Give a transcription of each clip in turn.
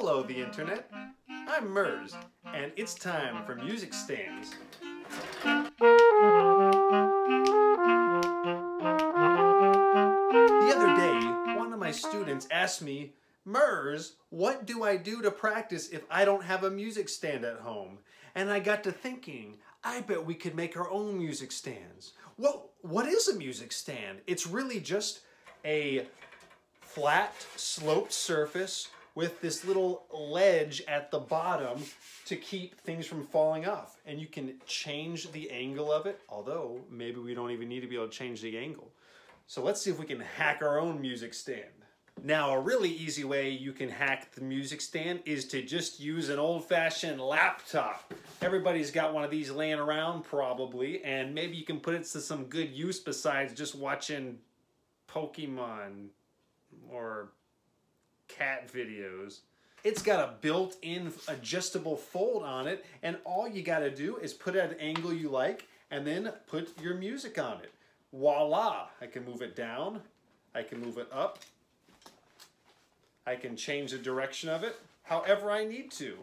Hello, the internet. I'm Merz, and it's time for music stands. The other day, one of my students asked me, Merz, what do I do to practice if I don't have a music stand at home? And I got to thinking, I bet we could make our own music stands. Well, what is a music stand? It's really just a flat, sloped surface with this little ledge at the bottom to keep things from falling off. And you can change the angle of it, although maybe we don't even need to be able to change the angle. So let's see if we can hack our own music stand. Now, a really easy way you can hack the music stand is to just use an old-fashioned laptop. Everybody's got one of these laying around probably, and maybe you can put it to some good use besides just watching Pokemon or cat videos. It's got a built-in adjustable fold on it, and all you gotta do is put it at an angle you like and then put your music on it. Voila! I can move it down, I can move it up, I can change the direction of it however I need to.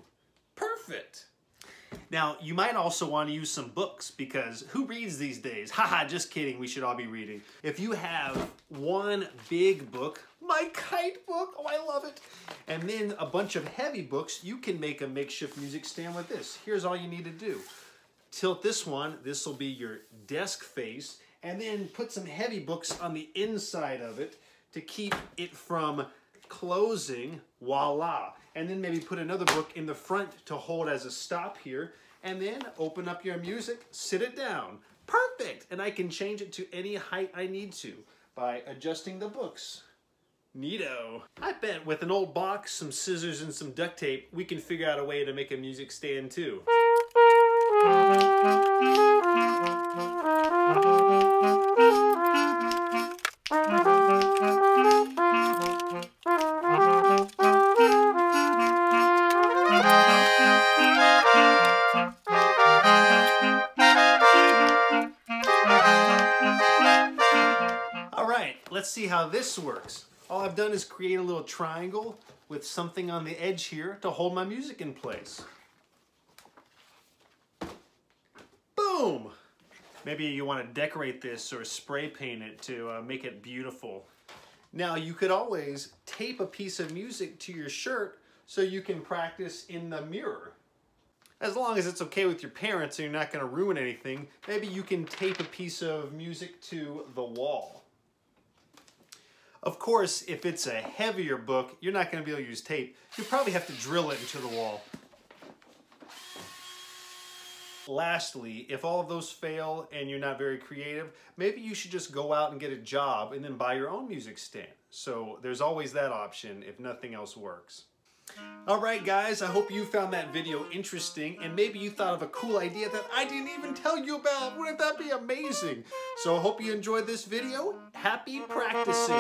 Perfect! Now, you might also want to use some books, because who reads these days? Haha, just kidding, we should all be reading. If you have one big book, my kite book, oh I love it, and then a bunch of heavy books, you can make a makeshift music stand with this. Here's all you need to do. Tilt this one, this will be your desk face, and then put some heavy books on the inside of it to keep it from closing, voila. And then maybe put another book in the front to hold as a stop here, and then open up your music, sit it down. Perfect! And I can change it to any height I need to by adjusting the books. Neato. I bet with an old box, some scissors, and some duct tape, we can figure out a way to make a music stand too. Let's see how this works. All I've done is create a little triangle with something on the edge here to hold my music in place. Boom! Maybe you want to decorate this or spray paint it to make it beautiful. Now you could always tape a piece of music to your shirt so you can practice in the mirror. As long as it's okay with your parents and you're not going to ruin anything, maybe you can tape a piece of music to the wall. Of course, if it's a heavier book, you're not going to be able to use tape. You'll probably have to drill it into the wall. Lastly, if all of those fail and you're not very creative, maybe you should just go out and get a job and then buy your own music stand. So there's always that option if nothing else works. Alright guys, I hope you found that video interesting, and maybe you thought of a cool idea that I didn't even tell you about. Wouldn't that be amazing? So I hope you enjoyed this video. Happy practicing!